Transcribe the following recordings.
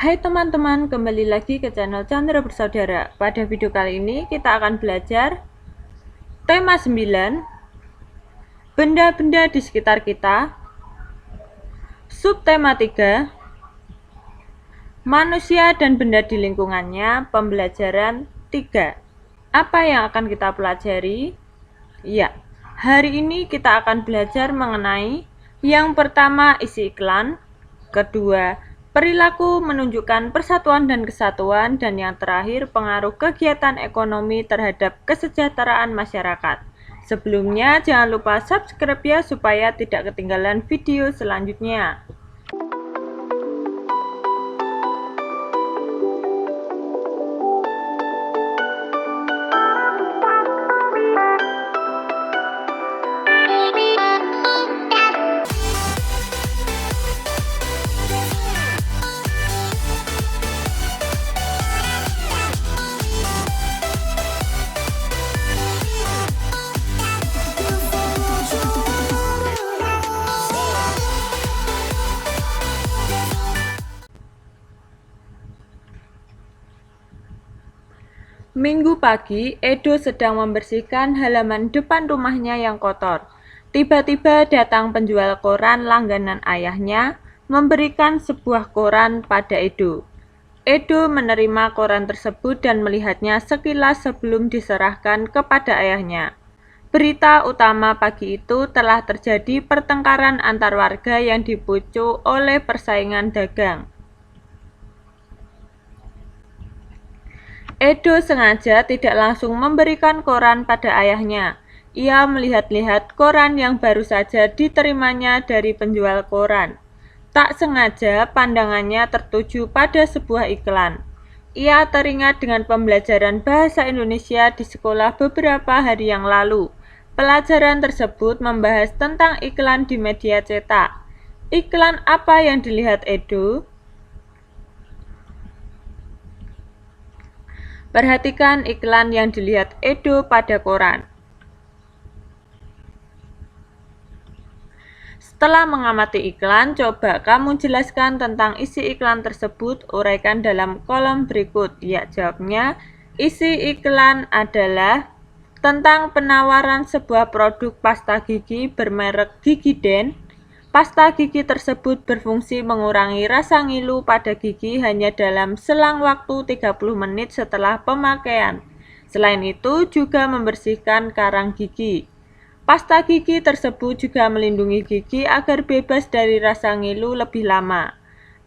Hai teman-teman, kembali lagi ke channel Chandra Bersaudara. Pada video kali ini kita akan belajar tema 9, benda-benda di sekitar kita. Subtema 3, manusia dan benda di lingkungannya, pembelajaran 3. Apa yang akan kita pelajari? Ya, hari ini kita akan belajar mengenai yang pertama isi iklan, kedua perilaku menunjukkan persatuan dan kesatuan, dan yang terakhir pengaruh kegiatan ekonomi terhadap kesejahteraan masyarakat. Sebelumnya jangan lupa subscribe ya supaya tidak ketinggalan video selanjutnya. Minggu pagi, Edo sedang membersihkan halaman depan rumahnya yang kotor. Tiba-tiba datang penjual koran langganan ayahnya, memberikan sebuah koran pada Edo. Edo menerima koran tersebut dan melihatnya sekilas sebelum diserahkan kepada ayahnya. Berita utama pagi itu telah terjadi pertengkaran antar warga yang dipicu oleh persaingan dagang. Edo sengaja tidak langsung memberikan koran pada ayahnya. Ia melihat-lihat koran yang baru saja diterimanya dari penjual koran. Tak sengaja pandangannya tertuju pada sebuah iklan. Ia teringat dengan pembelajaran bahasa Indonesia di sekolah beberapa hari yang lalu. Pelajaran tersebut membahas tentang iklan di media cetak. Iklan apa yang dilihat Edo? Perhatikan iklan yang dilihat Edo pada koran. Setelah mengamati iklan, coba kamu jelaskan tentang isi iklan tersebut, uraikan dalam kolom berikut. Ya, jawabnya, isi iklan adalah tentang penawaran sebuah produk pasta gigi bermerek Gigiden. Pasta gigi tersebut berfungsi mengurangi rasa ngilu pada gigi hanya dalam selang waktu 30 menit setelah pemakaian. Selain itu, juga membersihkan karang gigi. Pasta gigi tersebut juga melindungi gigi agar bebas dari rasa ngilu lebih lama.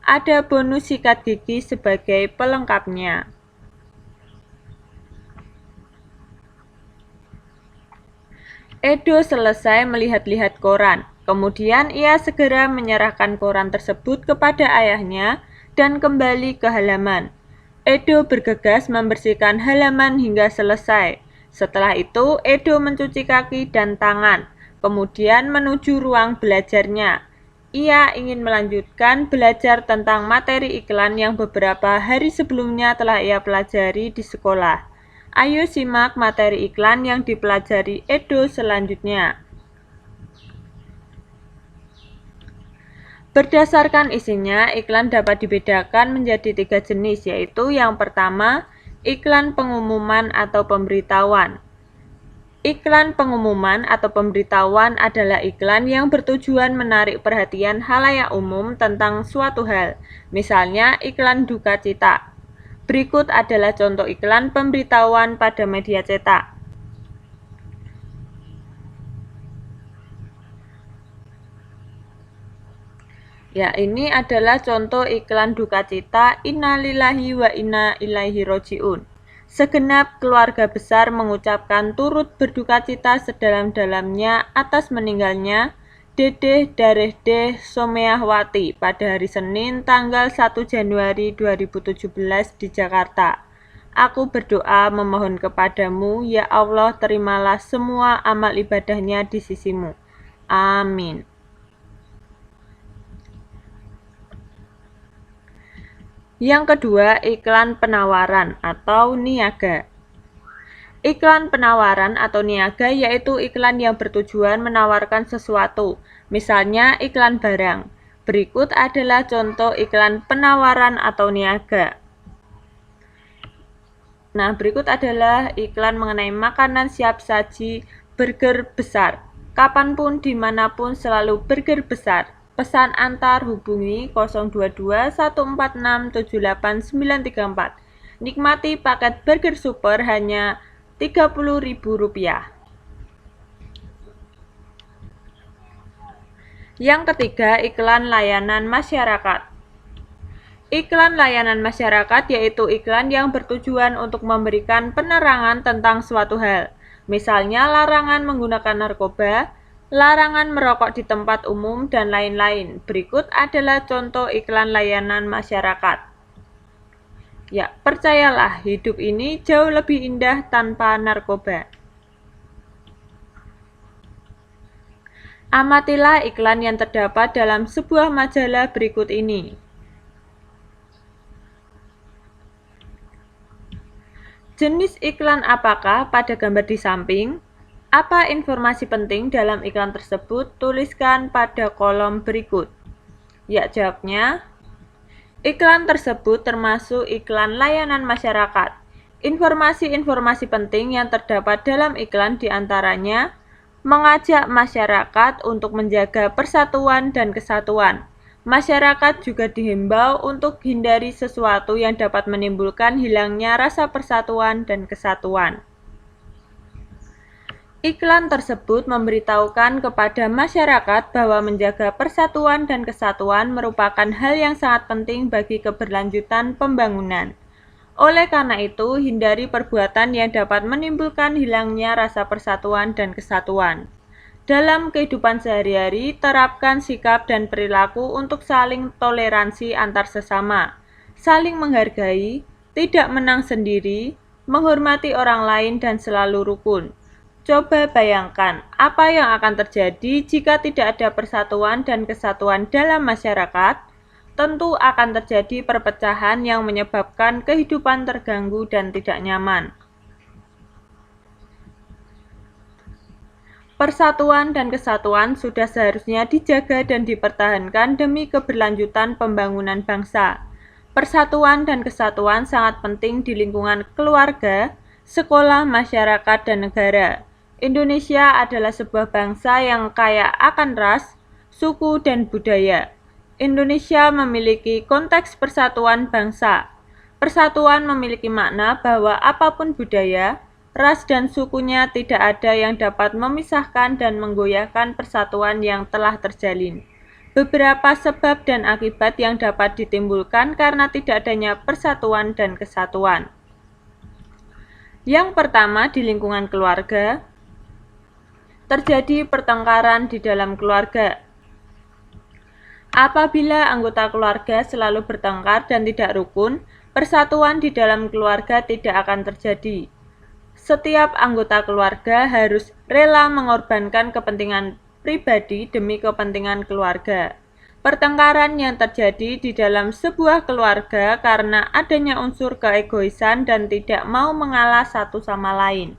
Ada bonus sikat gigi sebagai pelengkapnya. Edo selesai melihat-lihat koran. Kemudian ia segera menyerahkan koran tersebut kepada ayahnya dan kembali ke halaman. Edo bergegas membersihkan halaman hingga selesai. Setelah itu, Edo mencuci kaki dan tangan, kemudian menuju ruang belajarnya. Ia ingin melanjutkan belajar tentang materi iklan yang beberapa hari sebelumnya telah ia pelajari di sekolah. Ayo simak materi iklan yang dipelajari Edo selanjutnya. Berdasarkan isinya, iklan dapat dibedakan menjadi 3 jenis, yaitu yang pertama, iklan pengumuman atau pemberitahuan. Iklan pengumuman atau pemberitahuan adalah iklan yang bertujuan menarik perhatian khalayak umum tentang suatu hal, misalnya iklan duka cita. Berikut adalah contoh iklan pemberitahuan pada media cetak. Ya, ini adalah contoh iklan duka cita, innalillahi wa inna ilaihi roji'un. Segenap keluarga besar mengucapkan turut berduka cita sedalam-dalamnya atas meninggalnya Dedeh Darehdeh Someahwati pada hari Senin tanggal 1 Januari 2017 di Jakarta. Aku berdoa memohon kepadamu, ya Allah, terimalah semua amal ibadahnya di sisimu. Amin. Yang kedua, iklan penawaran atau niaga. Iklan penawaran atau niaga yaitu iklan yang bertujuan menawarkan sesuatu, misalnya iklan barang. Berikut adalah contoh iklan penawaran atau niaga. Nah, berikut adalah iklan mengenai makanan siap saji burger besar. Kapanpun, dimanapun, selalu burger besar. Pesan antar hubungi 022 146 78 934. Nikmati paket burger super hanya Rp30.000. Yang ketiga, iklan layanan masyarakat. Iklan layanan masyarakat yaitu iklan yang bertujuan untuk memberikan penerangan tentang suatu hal. Misalnya larangan menggunakan narkoba, larangan merokok di tempat umum, dan lain-lain. Berikut adalah contoh iklan layanan masyarakat. Ya, percayalah, hidup ini jauh lebih indah tanpa narkoba. Amatilah iklan yang terdapat dalam sebuah majalah berikut ini. Jenis iklan apakah pada gambar di samping? Apa informasi penting dalam iklan tersebut? Tuliskan pada kolom berikut. Ya, jawabnya, iklan tersebut termasuk iklan layanan masyarakat. Informasi-informasi penting yang terdapat dalam iklan diantaranya mengajak masyarakat untuk menjaga persatuan dan kesatuan. Masyarakat juga dihimbau untuk hindari sesuatu yang dapat menimbulkan hilangnya rasa persatuan dan kesatuan. Iklan tersebut memberitahukan kepada masyarakat bahwa menjaga persatuan dan kesatuan merupakan hal yang sangat penting bagi keberlanjutan pembangunan. Oleh karena itu, hindari perbuatan yang dapat menimbulkan hilangnya rasa persatuan dan kesatuan. Dalam kehidupan sehari-hari, terapkan sikap dan perilaku untuk saling toleransi antar sesama, saling menghargai, tidak menang sendiri, menghormati orang lain, dan selalu rukun. Coba bayangkan, apa yang akan terjadi jika tidak ada persatuan dan kesatuan dalam masyarakat? Tentu akan terjadi perpecahan yang menyebabkan kehidupan terganggu dan tidak nyaman. Persatuan dan kesatuan sudah seharusnya dijaga dan dipertahankan demi keberlanjutan pembangunan bangsa. Persatuan dan kesatuan sangat penting di lingkungan keluarga, sekolah, masyarakat, dan negara. Indonesia adalah sebuah bangsa yang kaya akan ras, suku, dan budaya. Indonesia memiliki konteks persatuan bangsa. Persatuan memiliki makna bahwa apapun budaya, ras dan sukunya tidak ada yang dapat memisahkan dan menggoyahkan persatuan yang telah terjalin. Beberapa sebab dan akibat yang dapat ditimbulkan karena tidak adanya persatuan dan kesatuan. Yang pertama, di lingkungan keluarga, terjadi pertengkaran di dalam keluarga. Apabila anggota keluarga selalu bertengkar dan tidak rukun, persatuan di dalam keluarga tidak akan terjadi. Setiap anggota keluarga harus rela mengorbankan kepentingan pribadi demi kepentingan keluarga. Pertengkaran yang terjadi di dalam sebuah keluarga karena adanya unsur keegoisan dan tidak mau mengalah satu sama lain.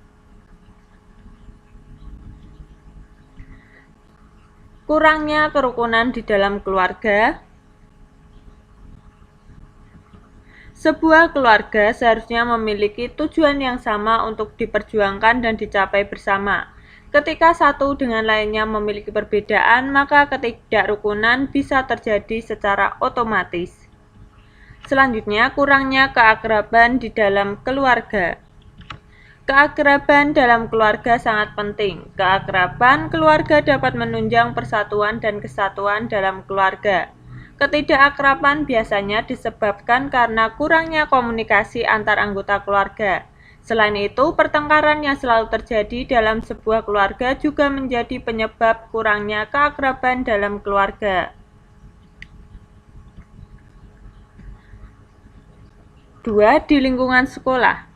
Kurangnya kerukunan di dalam keluarga. Sebuah keluarga seharusnya memiliki tujuan yang sama untuk diperjuangkan dan dicapai bersama. Ketika satu dengan lainnya memiliki perbedaan, maka ketidakrukunan bisa terjadi secara otomatis. Selanjutnya, kurangnya keakraban di dalam keluarga. Keakraban dalam keluarga sangat penting. Keakraban keluarga dapat menunjang persatuan dan kesatuan dalam keluarga. Ketidakakraban biasanya disebabkan karena kurangnya komunikasi antar anggota keluarga. Selain itu, pertengkaran yang selalu terjadi dalam sebuah keluarga juga menjadi penyebab kurangnya keakraban dalam keluarga. 2. Di lingkungan sekolah.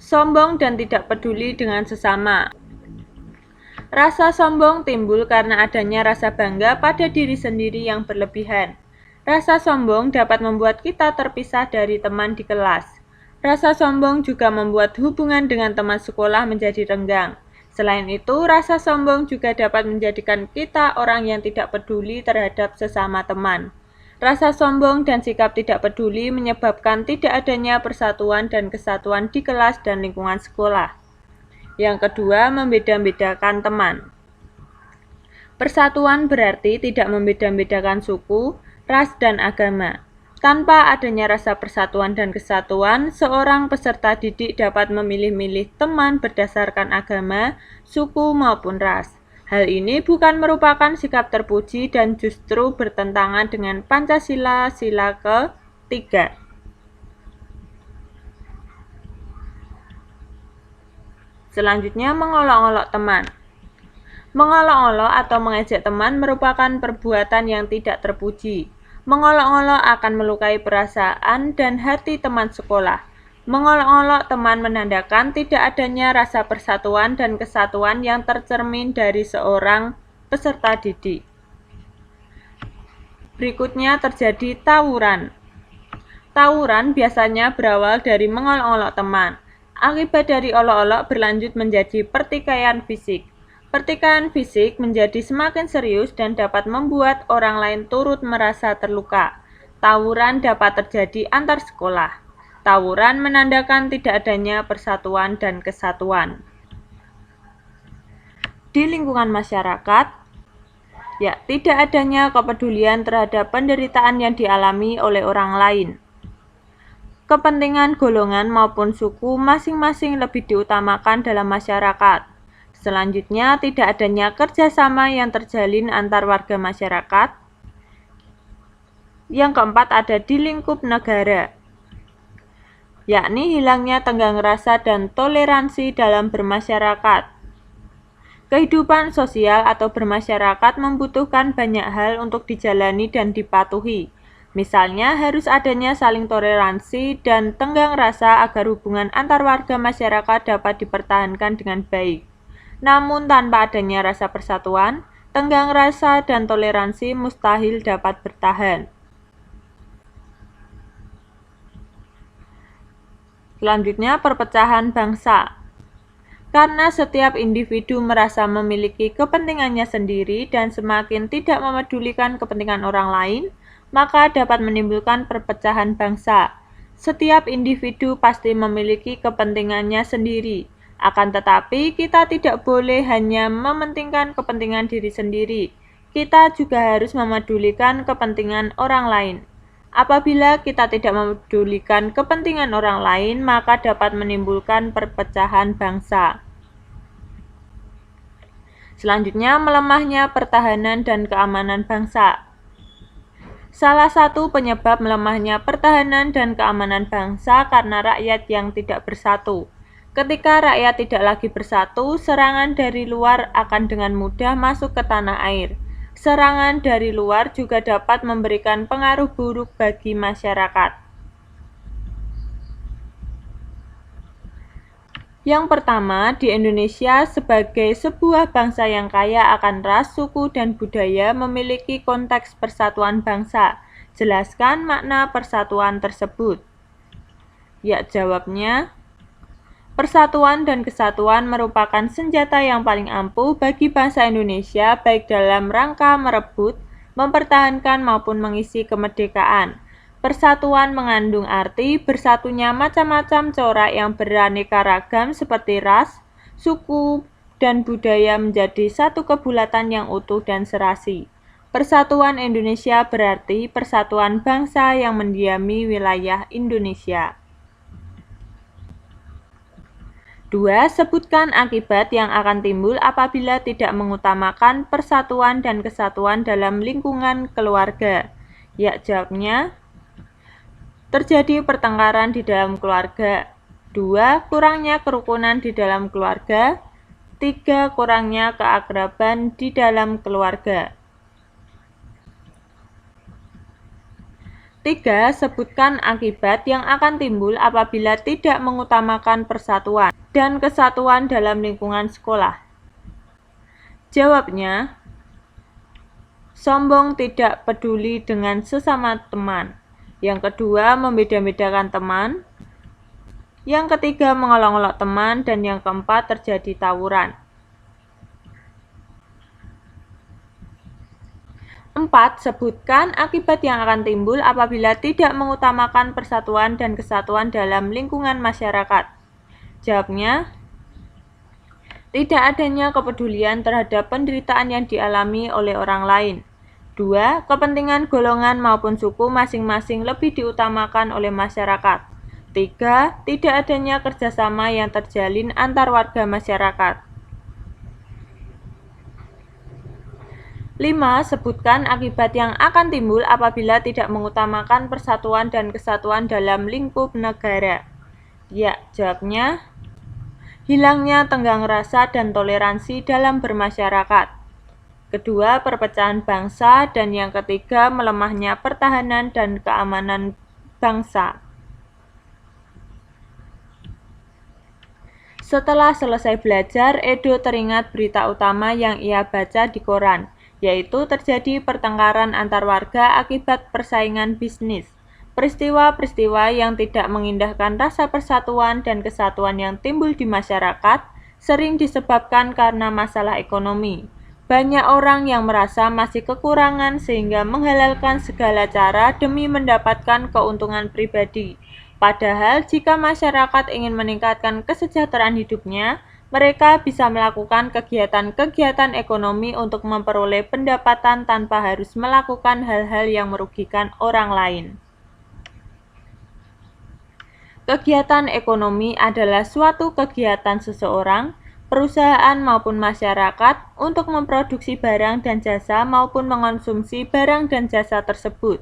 Sombong dan tidak peduli dengan sesama. Rasa sombong timbul karena adanya rasa bangga pada diri sendiri yang berlebihan. Rasa sombong dapat membuat kita terpisah dari teman di kelas. Rasa sombong juga membuat hubungan dengan teman sekolah menjadi renggang. Selain itu, rasa sombong juga dapat menjadikan kita orang yang tidak peduli terhadap sesama teman. Rasa sombong dan sikap tidak peduli menyebabkan tidak adanya persatuan dan kesatuan di kelas dan lingkungan sekolah. Yang kedua, membeda-bedakan teman. Persatuan berarti tidak membeda-bedakan suku, ras, dan agama. Tanpa adanya rasa persatuan dan kesatuan, seorang peserta didik dapat memilih-milih teman berdasarkan agama, suku, maupun ras. Hal ini bukan merupakan sikap terpuji dan justru bertentangan dengan Pancasila sila ke-3. Selanjutnya, mengolok-olok teman. Mengolok-olok atau mengejek teman merupakan perbuatan yang tidak terpuji. Mengolok-olok akan melukai perasaan dan hati teman sekolah. Mengolok-olok teman menandakan tidak adanya rasa persatuan dan kesatuan yang tercermin dari seorang peserta didik. Berikutnya terjadi tawuran. Tawuran biasanya berawal dari mengolok-olok teman. Akibat dari olok-olok berlanjut menjadi pertikaian fisik. Pertikaian fisik menjadi semakin serius dan dapat membuat orang lain turut merasa terluka. Tawuran dapat terjadi antar sekolah. Tawuran menandakan tidak adanya persatuan dan kesatuan. Di lingkungan masyarakat, tidak adanya kepedulian terhadap penderitaan yang dialami oleh orang lain. Kepentingan golongan maupun suku masing-masing lebih diutamakan dalam masyarakat. Selanjutnya, tidak adanya kerjasama yang terjalin antar warga masyarakat. Yang keempat ada di lingkup negara, yakni hilangnya tenggang rasa dan toleransi dalam bermasyarakat. Kehidupan sosial atau bermasyarakat membutuhkan banyak hal untuk dijalani dan dipatuhi. Misalnya, harus adanya saling toleransi dan tenggang rasa agar hubungan antar warga masyarakat dapat dipertahankan dengan baik. Namun tanpa adanya rasa persatuan, tenggang rasa dan toleransi mustahil dapat bertahan. Selanjutnya, perpecahan bangsa. Karena setiap individu merasa memiliki kepentingannya sendiri dan semakin tidak memedulikan kepentingan orang lain, maka dapat menimbulkan perpecahan bangsa. Setiap individu pasti memiliki kepentingannya sendiri. Akan tetapi, kita tidak boleh hanya mementingkan kepentingan diri sendiri. Kita juga harus memedulikan kepentingan orang lain. Apabila kita tidak memedulikan kepentingan orang lain, maka dapat menimbulkan perpecahan bangsa. Selanjutnya, melemahnya pertahanan dan keamanan bangsa. Salah satu penyebab melemahnya pertahanan dan keamanan bangsa karena rakyat yang tidak bersatu. Ketika rakyat tidak lagi bersatu, serangan dari luar akan dengan mudah masuk ke tanah air. Serangan dari luar juga dapat memberikan pengaruh buruk bagi masyarakat. Yang pertama, di Indonesia sebagai sebuah bangsa yang kaya akan ras, suku, dan budaya memiliki konteks persatuan bangsa. Jelaskan makna persatuan tersebut. Jawabnya, persatuan dan kesatuan merupakan senjata yang paling ampuh bagi bangsa Indonesia baik dalam rangka merebut, mempertahankan maupun mengisi kemerdekaan. Persatuan mengandung arti bersatunya macam-macam corak yang beraneka ragam seperti ras, suku, dan budaya menjadi satu kebulatan yang utuh dan serasi. Persatuan Indonesia berarti persatuan bangsa yang mendiami wilayah Indonesia. 2. Sebutkan akibat yang akan timbul apabila tidak mengutamakan persatuan dan kesatuan dalam lingkungan keluarga. Jawabnya, terjadi pertengkaran di dalam keluarga. 2. Kurangnya kerukunan di dalam keluarga. 3. Kurangnya keakraban di dalam keluarga. 3. Sebutkan akibat yang akan timbul apabila tidak mengutamakan persatuan dan kesatuan dalam lingkungan sekolah. Jawabnya, sombong, tidak peduli dengan sesama teman. Yang kedua, membeda-bedakan teman. Yang ketiga, mengolok-olok teman. Dan yang keempat, terjadi tawuran. 4. Sebutkan akibat yang akan timbul apabila tidak mengutamakan persatuan dan kesatuan dalam lingkungan masyarakat. Jawabnya, tidak adanya kepedulian terhadap penderitaan yang dialami oleh orang lain. 2. Kepentingan golongan maupun suku masing-masing lebih diutamakan oleh masyarakat. 3. Tidak adanya kerjasama yang terjalin antar warga masyarakat. 5. Sebutkan akibat yang akan timbul apabila tidak mengutamakan persatuan dan kesatuan dalam lingkup negara. Ya, jawabnya, hilangnya tenggang rasa dan toleransi dalam bermasyarakat. Kedua, perpecahan bangsa, dan yang ketiga, melemahnya pertahanan dan keamanan bangsa. Setelah selesai belajar, Edo teringat berita utama yang ia baca di koran, yaitu terjadi pertengkaran antar warga akibat persaingan bisnis. Peristiwa-peristiwa yang tidak mengindahkan rasa persatuan dan kesatuan yang timbul di masyarakat sering disebabkan karena masalah ekonomi. Banyak orang yang merasa masih kekurangan sehingga menghalalkan segala cara demi mendapatkan keuntungan pribadi. Padahal jika masyarakat ingin meningkatkan kesejahteraan hidupnya, mereka bisa melakukan kegiatan-kegiatan ekonomi untuk memperoleh pendapatan tanpa harus melakukan hal-hal yang merugikan orang lain. Kegiatan ekonomi adalah suatu kegiatan seseorang, perusahaan maupun masyarakat untuk memproduksi barang dan jasa maupun mengonsumsi barang dan jasa tersebut.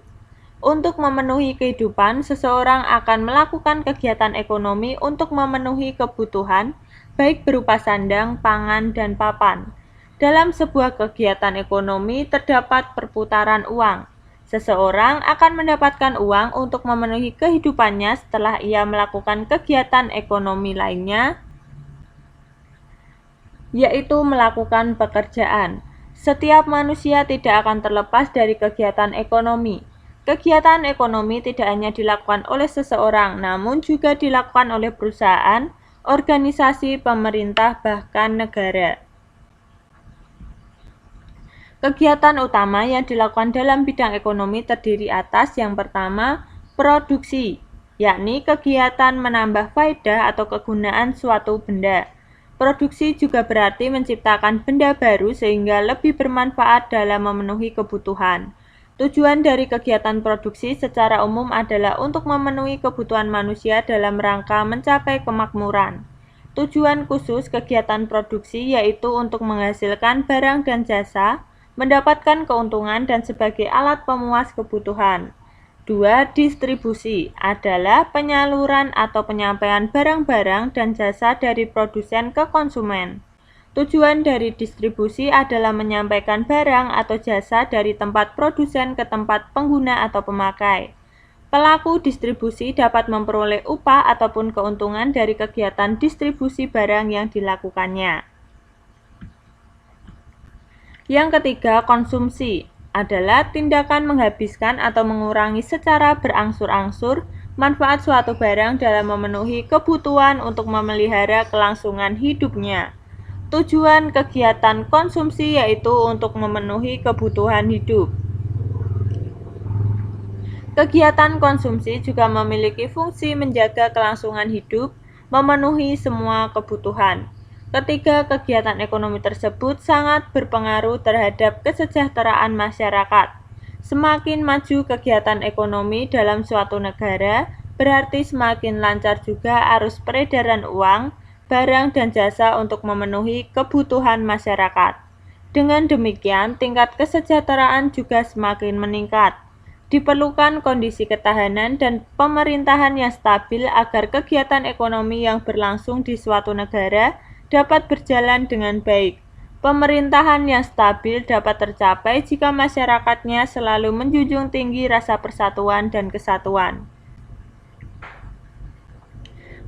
Untuk memenuhi kehidupan, seseorang akan melakukan kegiatan ekonomi untuk memenuhi kebutuhan, baik berupa sandang, pangan, dan papan. Dalam sebuah kegiatan ekonomi terdapat perputaran uang. Seseorang akan mendapatkan uang untuk memenuhi kehidupannya setelah ia melakukan kegiatan ekonomi lainnya, yaitu melakukan pekerjaan. Setiap manusia tidak akan terlepas dari kegiatan ekonomi. Kegiatan ekonomi tidak hanya dilakukan oleh seseorang, namun juga dilakukan oleh perusahaan, organisasi, pemerintah, bahkan negara. Kegiatan utama yang dilakukan dalam bidang ekonomi terdiri atas yang pertama, produksi, yakni kegiatan menambah faedah atau kegunaan suatu benda. Produksi juga berarti menciptakan benda baru sehingga lebih bermanfaat dalam memenuhi kebutuhan. Tujuan dari kegiatan produksi secara umum adalah untuk memenuhi kebutuhan manusia dalam rangka mencapai kemakmuran. Tujuan khusus kegiatan produksi yaitu untuk menghasilkan barang dan jasa, mendapatkan keuntungan dan sebagai alat pemuas kebutuhan. 2. Distribusi adalah penyaluran atau penyampaian barang-barang dan jasa dari produsen ke konsumen. Tujuan dari distribusi adalah menyampaikan barang atau jasa dari tempat produsen ke tempat pengguna atau pemakai. Pelaku distribusi dapat memperoleh upah ataupun keuntungan dari kegiatan distribusi barang yang dilakukannya. Yang ketiga, konsumsi adalah tindakan menghabiskan atau mengurangi secara berangsur-angsur manfaat suatu barang dalam memenuhi kebutuhan untuk memelihara kelangsungan hidupnya. Tujuan kegiatan konsumsi yaitu untuk memenuhi kebutuhan hidup. Kegiatan konsumsi juga memiliki fungsi menjaga kelangsungan hidup, memenuhi semua kebutuhan. Ketiga, kegiatan ekonomi tersebut sangat berpengaruh terhadap kesejahteraan masyarakat. Semakin maju kegiatan ekonomi dalam suatu negara, berarti semakin lancar juga arus peredaran uang, barang, dan jasa untuk memenuhi kebutuhan masyarakat. Dengan demikian, tingkat kesejahteraan juga semakin meningkat. Diperlukan kondisi ketahanan dan pemerintahan yang stabil agar kegiatan ekonomi yang berlangsung di suatu negara dapat berjalan dengan baik. Pemerintahan yang stabil dapat tercapai jika masyarakatnya selalu menjunjung tinggi rasa persatuan dan kesatuan.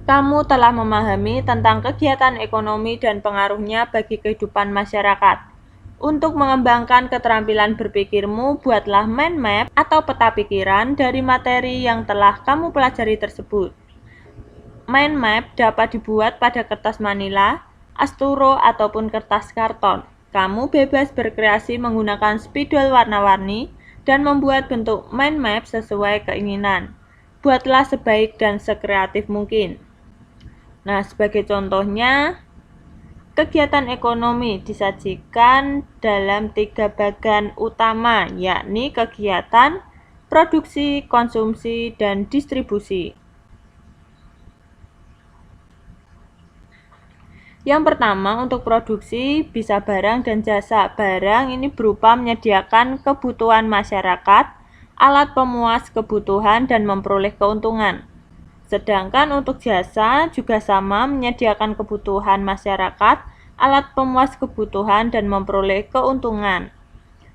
Kamu telah memahami tentang kegiatan ekonomi dan pengaruhnya bagi kehidupan masyarakat. Untuk mengembangkan keterampilan berpikirmu, buatlah mind map atau peta pikiran dari materi yang telah kamu pelajari tersebut. Mind map dapat dibuat pada kertas manila, asturo, ataupun kertas karton. Kamu bebas berkreasi menggunakan spidol warna-warni dan membuat bentuk mind map sesuai keinginan. Buatlah sebaik dan sekreatif mungkin. Nah, sebagai contohnya, kegiatan ekonomi disajikan dalam 3 bagian utama, yakni kegiatan produksi, konsumsi, dan distribusi. Yang pertama, untuk produksi bisa barang dan jasa. Barang ini berupa menyediakan kebutuhan masyarakat, alat pemuas kebutuhan, dan memperoleh keuntungan. Sedangkan untuk jasa juga sama, menyediakan kebutuhan masyarakat, alat pemuas kebutuhan, dan memperoleh keuntungan.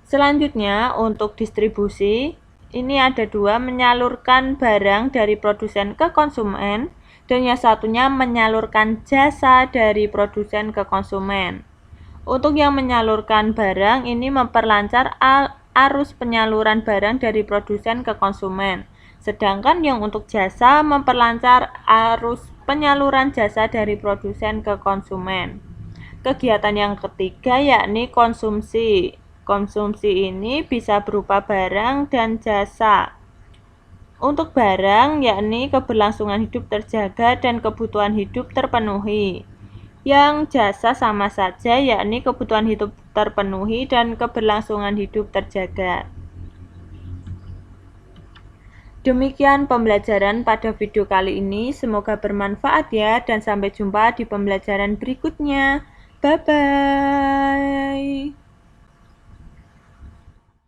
Selanjutnya, untuk distribusi, ini ada 2, menyalurkan barang dari produsen ke konsumen, dan yang satunya menyalurkan jasa dari produsen ke konsumen. Untuk yang menyalurkan barang, ini memperlancar arus penyaluran barang dari produsen ke konsumen. Sedangkan yang untuk jasa memperlancar arus penyaluran jasa dari produsen ke konsumen. Kegiatan yang ketiga yakni konsumsi. Konsumsi ini bisa berupa barang dan jasa. Untuk barang yakni keberlangsungan hidup terjaga dan kebutuhan hidup terpenuhi. Yang jasa sama saja yakni kebutuhan hidup terpenuhi dan keberlangsungan hidup terjaga. Demikian pembelajaran pada video kali ini, semoga bermanfaat ya, dan sampai jumpa di pembelajaran berikutnya. Bye-bye.